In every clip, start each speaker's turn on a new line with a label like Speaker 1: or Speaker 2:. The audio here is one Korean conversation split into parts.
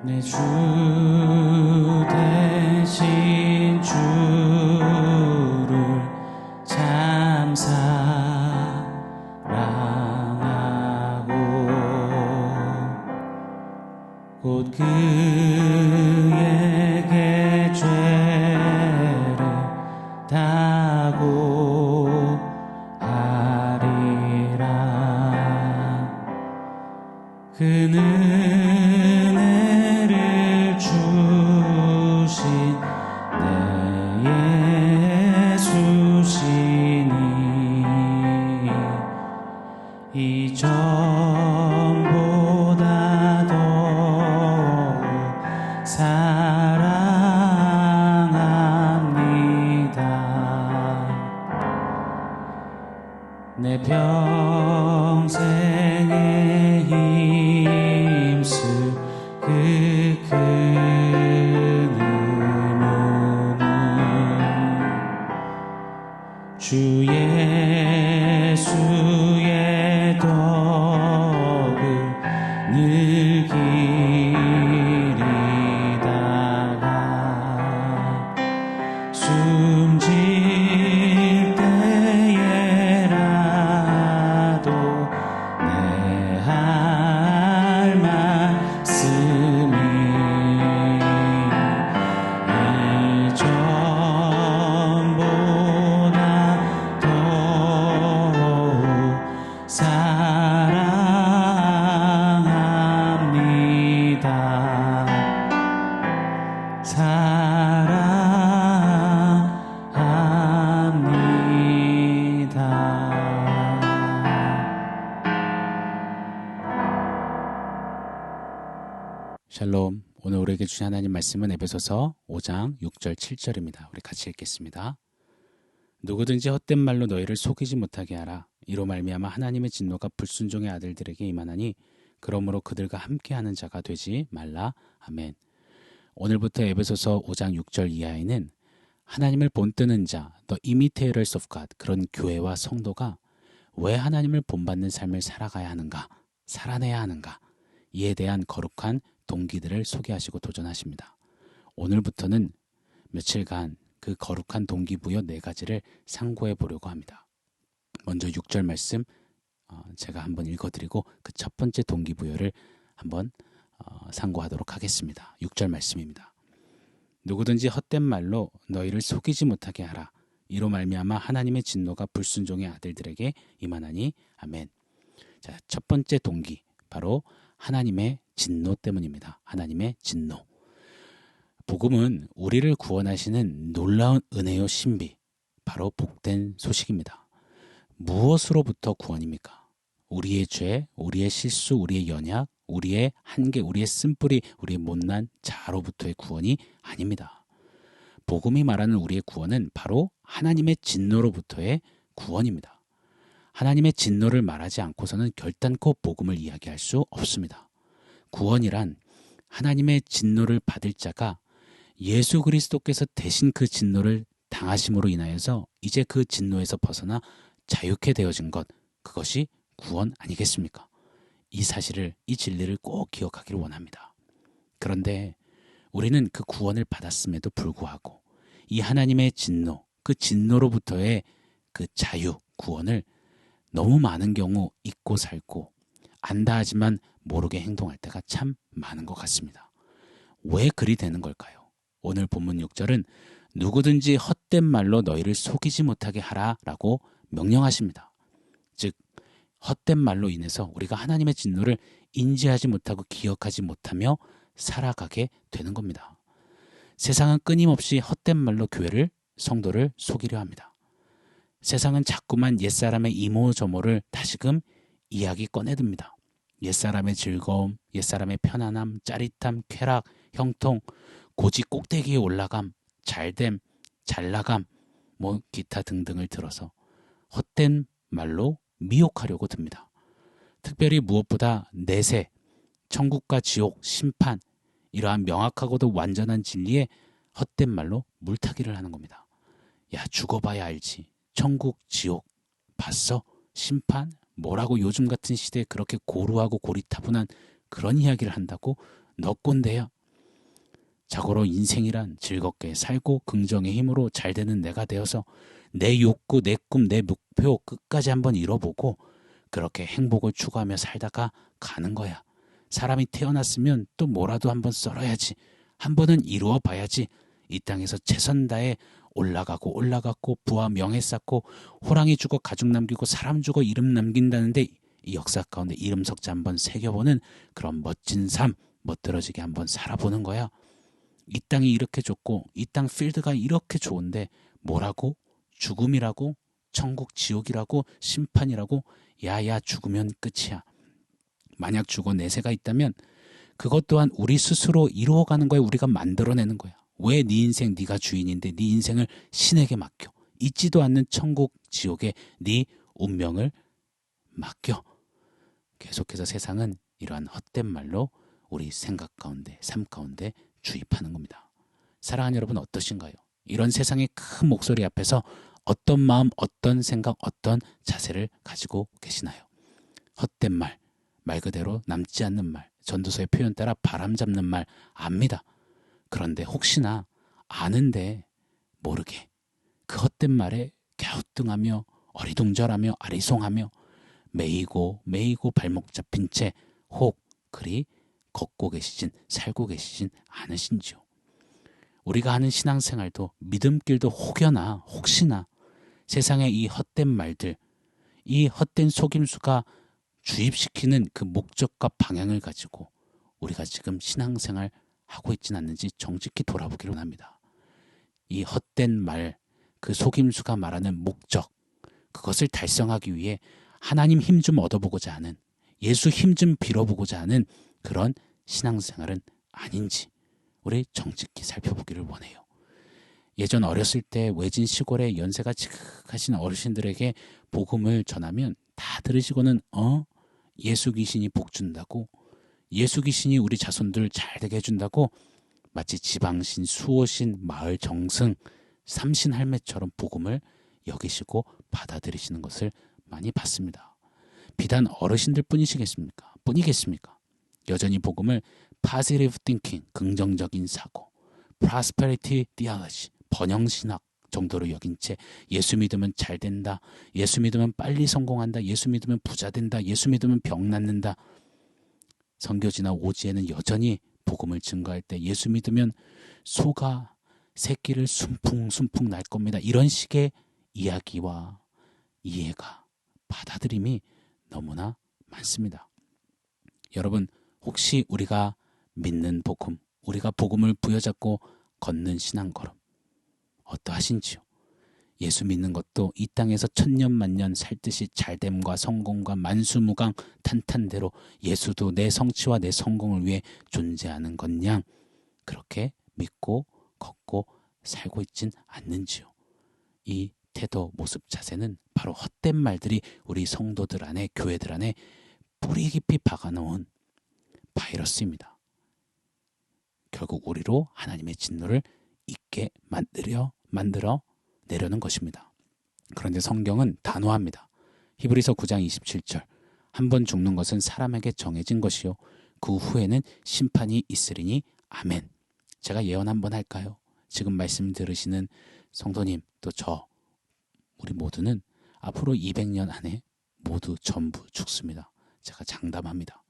Speaker 1: 내 주 대신 주를 참 사랑하고 곧 그에게 죄를 다고 하리라. 그는 은혜를 주신 내 예수시니 이전보다 더욱 사랑합니다. 내 평생에 힘쓸 그 큰 은혜는 주 예수의 덕을 늘 기리다가 숨질 때에라도 내 할 말씀이 이전보다 더욱 사랑합니다. 샬롬. 오늘 우리에게 주신 하나님 말씀은 에베소서 5장 6절 7절입니다. 우리 같이 읽겠습니다. 누구든지 헛된 말로 너희를 속이지 못하게 하라. 이로 말미암아 하나님의 진노가 불순종의 아들들에게 임하나니 그러므로 그들과 함께하는 자가 되지 말라. 아멘. 오늘부터 에베소서 5장 6절 이하에는 하나님을 본뜨는 자, The Imitators of God, 그런 교회와 성도가 왜 하나님을 본받는 삶을 살아가야 하는가, 살아내야 하는가, 이에 대한 거룩한 동기들을 소개하시고 도전하십니다. 오늘부터는 며칠간 그 거룩한 동기부여 4가지를 상고해 보려고 합니다. 먼저 6절 말씀 제가 한번 읽어드리고 그 첫 번째 동기부여를 한번 상고하도록 하겠습니다. 6절 말씀입니다. 누구든지 헛된 말로 너희를 속이지 못하게 하라. 이로 말미암아 하나님의 진노가 불순종의 아들들에게 임하나니. 아멘. 자, 첫 번째 동기, 바로 하나님의 진노 때문입니다. 하나님의 진노. 복음은 우리를 구원하시는 놀라운 은혜요 신비, 바로 복된 소식입니다. 무엇으로부터 구원입니까? 우리의 죄, 우리의 실수, 우리의 연약, 우리의 한계, 우리의 쓴뿌리, 우리의 못난 자로부터의 구원이 아닙니다. 복음이 말하는 우리의 구원은 바로 하나님의 진노로부터의 구원입니다. 하나님의 진노를 말하지 않고서는 결단코 복음을 이야기할 수 없습니다. 구원이란 하나님의 진노를 받을 자가 예수 그리스도께서 대신 그 진노를 당하심으로 인하여서 이제 그 진노에서 벗어나 자유케 되어진 것, 그것이 구원 아니겠습니까? 이 사실을, 이 진리를 꼭 기억하기를 원합니다. 그런데 우리는 그 구원을 받았음에도 불구하고 이 하나님의 진노, 그 진노로부터의 그 자유, 구원을 너무 많은 경우 잊고 살고 안다 하지만 모르게 행동할 때가 참 많은 것 같습니다. 왜 그리 되는 걸까요? 오늘 본문 6절은 누구든지 헛된 말로 너희를 속이지 못하게 하라 라고 명령하십니다. 즉 헛된 말로 인해서 우리가 하나님의 진노를 인지하지 못하고 기억하지 못하며 살아가게 되는 겁니다. 세상은 끊임없이 헛된 말로 교회를, 성도를 속이려 합니다. 세상은 자꾸만 옛사람의 이모저모를 다시금 이야기 꺼내듭니다. 옛사람의 즐거움, 옛사람의 편안함, 짜릿함, 쾌락, 형통, 고지 꼭대기에 올라감, 잘됨, 잘나감, 기타 등등을 들어서 헛된 말로 미혹하려고 듭니다. 특별히 무엇보다 내세, 천국과 지옥, 심판, 이러한 명확하고도 완전한 진리에 헛된 말로 물타기를 하는 겁니다. 야, 죽어봐야 알지. 천국, 지옥 봤어? 심판? 뭐라고 요즘 같은 시대에 그렇게 고루하고 고리타분한 그런 이야기를 한다고? 너 꼰대야? 자고로 인생이란 즐겁게 살고 긍정의 힘으로 잘 되는 내가 되어서 내 욕구, 내 꿈, 내 목표 끝까지 한번 이뤄보고 그렇게 행복을 추구하며 살다가 가는 거야. 사람이 태어났으면 또 뭐라도 한번 썰어야지. 한 번은 이루어 봐야지. 이 땅에서 최선 다해 올라가고 부와 명예 쌓고 호랑이 죽어 가죽 남기고 사람 죽어 이름 남긴다는데 이 역사 가운데 이름 석자 한번 새겨보는 그런 멋진 삶 멋들어지게 한번 살아보는 거야. 이 땅이 이렇게 좋고 이 땅 필드가 이렇게 좋은데 뭐라고? 죽음이라고? 천국 지옥이라고? 심판이라고? 야야 죽으면 끝이야. 만약 죽어 내세가 있다면 그것 또한 우리 스스로 이루어가는 거야. 우리가 만들어내는 거야. 왜 네 인생 네가 주인인데 네 인생을 신에게 맡겨. 있지도 않는 천국 지옥에 네 운명을 맡겨. 계속해서 세상은 이러한 헛된 말로 우리 생각 가운데 삶 가운데 주입하는 겁니다. 사랑하는 여러분 어떠신가요? 이런 세상의 큰 목소리 앞에서 어떤 마음, 어떤 생각, 어떤 자세를 가지고 계시나요? 헛된 말, 말 그대로 남지 않는 말, 전도서의 표현 따라 바람 잡는 말 압니다. 그런데 혹시나 아는데 모르게 그 헛된 말에 갸우뚱하며 어리둥절하며 아리송하며 매이고 발목 잡힌 채 혹 그리 걷고 계시진 살고 계시진 않으신지요. 우리가 하는 신앙생활도 믿음길도 혹여나 혹시나 세상의 이 헛된 말들, 이 헛된 속임수가 주입시키는 그 목적과 방향을 가지고 우리가 지금 신앙생활 하고 있지는 않는지 정직히 돌아보기를 원합니다. 이 헛된 말, 그 속임수가 말하는 목적, 그것을 달성하기 위해 하나님 힘 좀 얻어보고자 하는, 예수 힘 좀 빌어보고자 하는 그런 신앙생활은 아닌지 우리 정직히 살펴보기를 원해요. 예전 어렸을 때 외진 시골에 연세가 지극하신 어르신들에게 복음을 전하면 다 들으시고는 예수 귀신이 복 준다고, 예수 귀신이 우리 자손들 잘 되게 해준다고 마치 지방신, 수호신, 마을 정승, 삼신 할매처럼 복음을 여기시고 받아들이시는 것을 많이 봤습니다. 비단 어르신들 뿐이겠습니까? 여전히 복음을 positive thinking, 긍정적인 사고, prosperity theology, 번영신학 정도로 여긴 채 예수 믿으면 잘 된다, 예수 믿으면 빨리 성공한다, 예수 믿으면 부자 된다, 예수 믿으면 병 낫는다. 선교지나 오지에는 여전히 복음을 증거할 때 예수 믿으면 소가 새끼를 숨풍숨풍 날 겁니다. 이런 식의 이야기와 이해가 받아들임이 너무나 많습니다. 여러분 혹시 우리가 믿는 복음, 우리가 복음을 부여잡고 걷는 신앙걸음 어떠하신지요? 예수 믿는 것도 이 땅에서 천년만년 살듯이 잘됨과 성공과 만수무강 탄탄대로 예수도 내 성취와 내 성공을 위해 존재하는 것냥 그렇게 믿고 걷고 살고 있진 않는지요? 이 태도, 모습, 자세는 바로 헛된 말들이 우리 성도들 안에, 교회들 안에 뿌리 깊이 박아놓은 바이러스입니다. 결국 우리로 하나님의 진노를 잊게 만들어 내려는 것입니다. 그런데 성경은 단호합니다. 히브리서 9장 27절 한 번 죽는 것은 사람에게 정해진 것이요 그 후에는 심판이 있으리니 아멘. 제가 예언 한번 할까요? 지금 말씀 들으시는 성도님 또 저 우리 모두는 앞으로 200년 안에 모두 전부 죽습니다. 제가 장담합니다.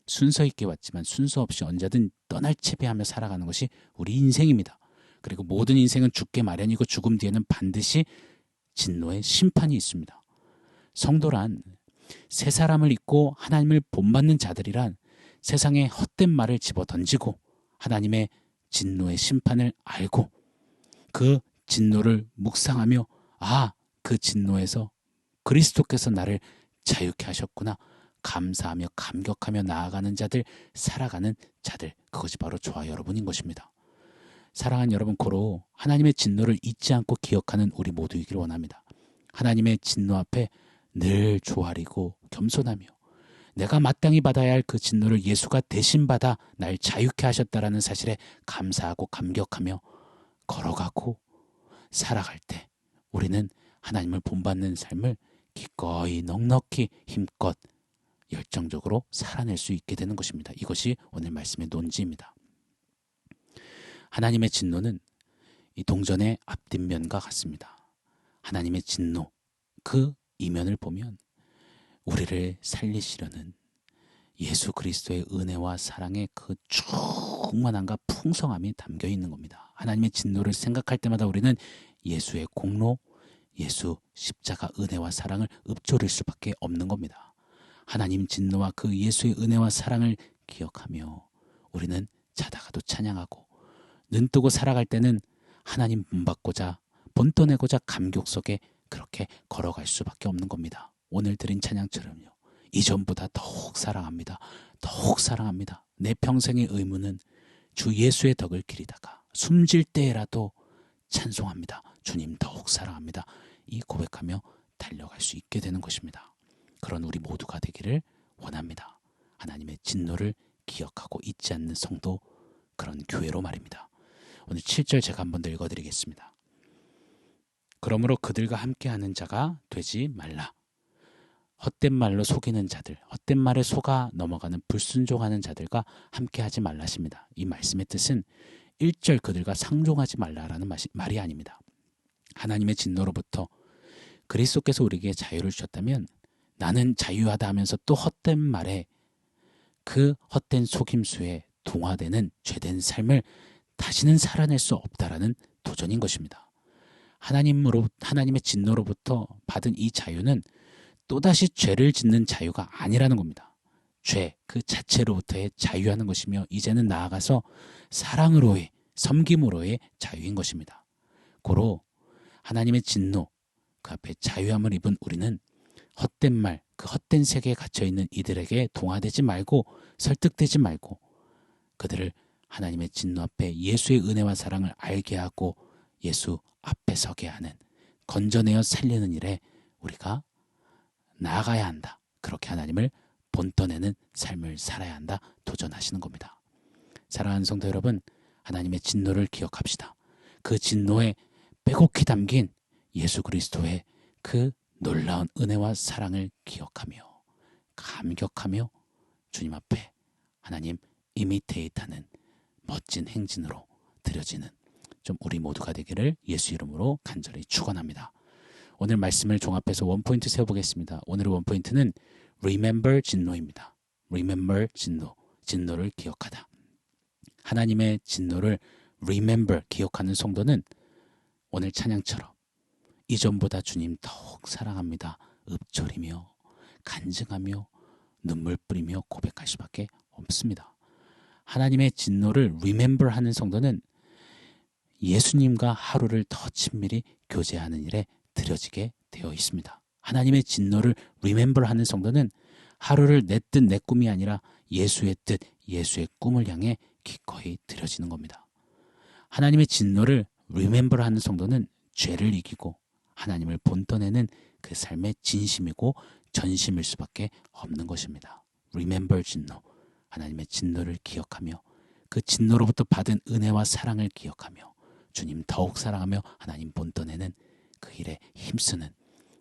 Speaker 1: 순서 있게 왔지만 순서 없이 언제든 떠날 채비하며 살아가는 것이 우리 인생입니다. 그리고 모든 인생은 죽게 마련이고 죽음 뒤에는 반드시 진노의 심판이 있습니다. 성도란 새 사람을 입고 하나님을 본받는 자들이란 세상에 헛된 말을 집어던지고 하나님의 진노의 심판을 알고 그 진노를 묵상하며 그 진노에서 그리스도께서 나를 자유케 하셨구나 감사하며 감격하며 나아가는 자들, 살아가는 자들, 그것이 바로 저와 여러분인 것입니다. 사랑하는 여러분, 고로 하나님의 진노를 잊지 않고 기억하는 우리 모두이길 원합니다. 하나님의 진노 앞에 늘 조아리고 겸손하며 내가 마땅히 받아야 할 그 진노를 예수가 대신 받아 날 자유케 하셨다라는 사실에 감사하고 감격하며 걸어가고 살아갈 때 우리는 하나님을 본받는 삶을 기꺼이 넉넉히 힘껏 열정적으로 살아낼 수 있게 되는 것입니다. 이것이 오늘 말씀의 논지입니다. 하나님의 진노는 이 동전의 앞뒷면과 같습니다. 하나님의 진노, 그 이면을 보면 우리를 살리시려는 예수 그리스도의 은혜와 사랑의 그 충만함과 풍성함이 담겨 있는 겁니다. 하나님의 진노를 생각할 때마다 우리는 예수의 공로, 예수 십자가 은혜와 사랑을 읊조릴 수밖에 없는 겁니다. 하나님 진노와 그 예수의 은혜와 사랑을 기억하며 우리는 자다가도 찬양하고 눈뜨고 살아갈 때는 하나님 본받고자 본떠내고자 감격 속에 그렇게 걸어갈 수밖에 없는 겁니다. 오늘 드린 찬양처럼요. 이전보다 더욱 사랑합니다. 더욱 사랑합니다. 내 평생의 의무는 주 예수의 덕을 기리다가 숨질 때라도 찬송합니다. 주님 더욱 사랑합니다. 이 고백하며 달려갈 수 있게 되는 것입니다. 그런 우리 모두가 되기를 원합니다. 하나님의 진노를 기억하고 잊지 않는 성도, 그런 교회로 말입니다. 오늘 7절 제가 한번 더 읽어드리겠습니다. 그러므로 그들과 함께하는 자가 되지 말라. 헛된 말로 속이는 자들, 헛된 말에 속아 넘어가는 불순종하는 자들과 함께하지 말라십니다. 이 말씀의 뜻은 1절 그들과 상종하지 말라라는 말이 아닙니다. 하나님의 진노로부터 그리스도께서 우리에게 자유를 주셨다면 나는 자유하다 하면서 또 헛된 말에, 그 헛된 속임수에 동화되는 죄된 삶을 다시는 살아낼 수 없다라는 도전인 것입니다. 하나님의 진노로부터 받은 이 자유는 또다시 죄를 짓는 자유가 아니라는 겁니다. 죄 그 자체로부터의 자유하는 것이며 이제는 나아가서 사랑으로의, 섬김으로의 자유인 것입니다. 고로 하나님의 진노, 그 앞에 자유함을 입은 우리는 헛된 말, 그 헛된 세계에 갇혀있는 이들에게 동화되지 말고 설득되지 말고 그들을 하나님의 진노 앞에 예수의 은혜와 사랑을 알게 하고 예수 앞에 서게 하는, 건져내어 살리는 일에 우리가 나아가야 한다. 그렇게 하나님을 본떠내는 삶을 살아야 한다. 도전하시는 겁니다. 사랑하는 성도 여러분, 하나님의 진노를 기억합시다. 그 진노에 빼곡히 담긴 예수 그리스도의 그 놀라운 은혜와 사랑을 기억하며 감격하며 주님 앞에 하나님 이미테이트하는 멋진 행진으로 드려지는 좀 우리 모두가 되기를 예수 이름으로 간절히 축원합니다. 오늘 말씀을 종합해서 원포인트 세워보겠습니다. 오늘의 원포인트는 Remember 진노입니다. Remember 진노, 진노를 기억하다. 하나님의 진노를 Remember, 기억하는 성도는 오늘 찬양처럼 이전보다 주님 더욱 사랑합니다. 읊조리며 간증하며 눈물 뿌리며 고백할 수밖에 없습니다. 하나님의 진노를 Remember 하는 성도는 예수님과 하루를 더 친밀히 교제하는 일에 들여지게 되어 있습니다. 하나님의 진노를 Remember 하는 성도는 하루를 내 뜻, 내 꿈이 아니라 예수의 뜻, 예수의 꿈을 향해 기꺼이 들여지는 겁니다. 하나님의 진노를 Remember 하는 성도는 죄를 이기고 하나님을 본떠내는 그 삶의 진심이고 전심일 수밖에 없는 것입니다. Remember 진노, 하나님의 진노를 기억하며 그 진노로부터 받은 은혜와 사랑을 기억하며 주님 더욱 사랑하며 하나님 본떠내는 그 일에 힘쓰는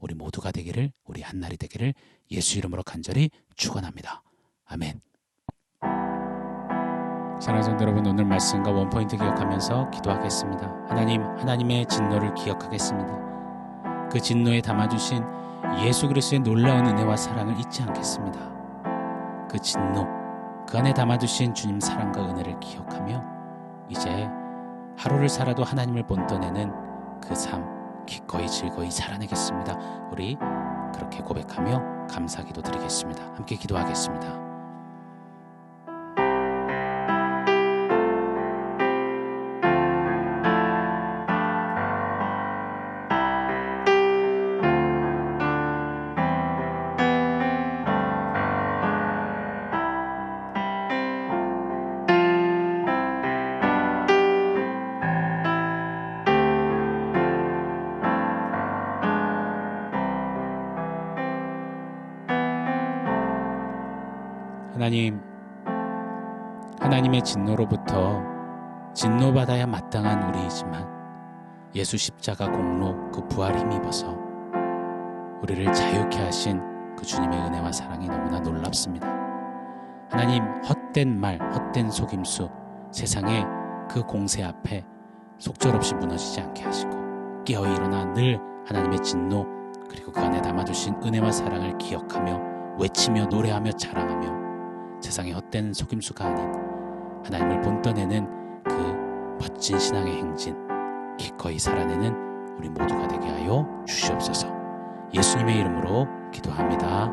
Speaker 1: 우리 모두가 되기를, 우리 한날이 되기를 예수 이름으로 간절히 축원합니다. 아멘. 사랑하는 성도 여러분, 오늘 말씀과 원포인트 기억하면서 기도하겠습니다. 하나님, 하나님의 진노를 기억하겠습니다. 그 진노에 담아주신 예수 그리스도의 놀라운 은혜와 사랑을 잊지 않겠습니다. 그 진노, 그 안에 담아주신 주님 사랑과 은혜를 기억하며 이제 하루를 살아도 하나님을 본떠내는 그 삶 기꺼이 즐거이 살아내겠습니다. 우리 그렇게 고백하며 감사기도 드리겠습니다. 함께 기도하겠습니다. 하나님의 진노로부터 진노받아야 마땅한 우리이지만 예수 십자가 공로 그 부활 힘입어서 우리를 자유케 하신 그 주님의 은혜와 사랑이 너무나 놀랍습니다. 하나님, 헛된 말, 헛된 속임수, 세상의 그 그 공세 앞에 속절없이 무너지지 않게 하시고 깨어 일어나 늘 하나님의 진노 그리고 그 안에 담아두신 은혜와 사랑을 기억하며 외치며 노래하며 자랑하며 세상의 헛된 속임수가 아닌 하나님을 본떠내는 그 멋진 신앙의 행진 기꺼이 살아내는 우리 모두가 되게 하여 주시옵소서. 예수님의 이름으로 기도합니다.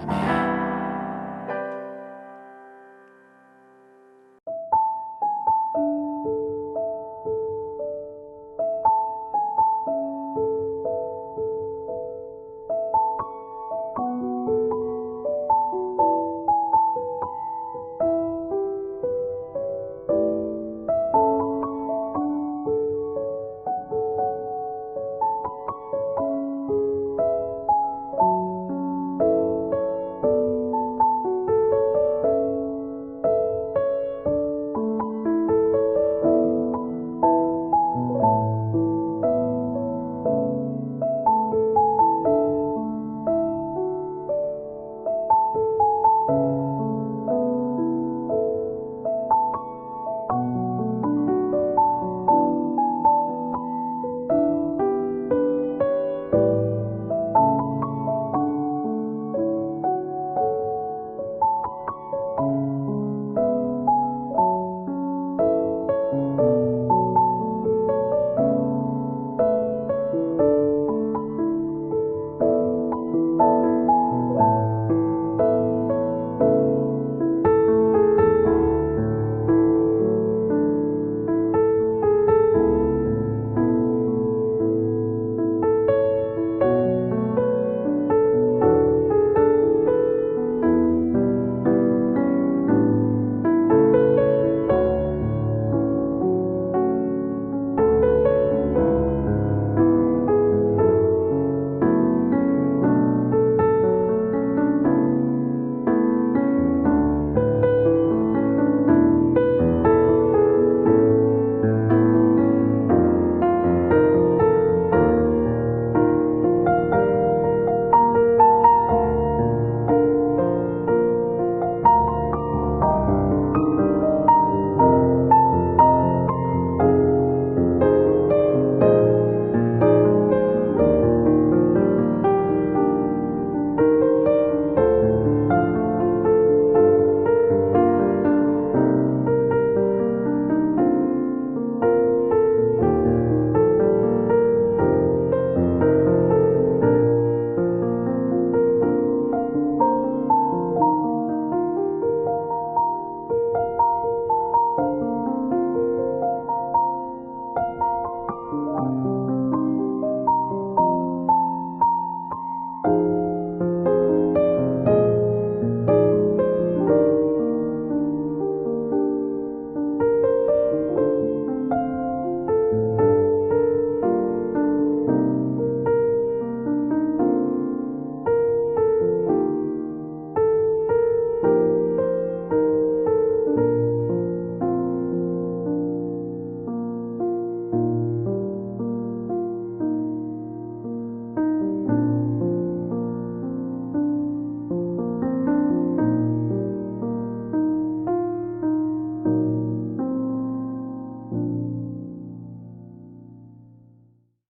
Speaker 1: 아멘.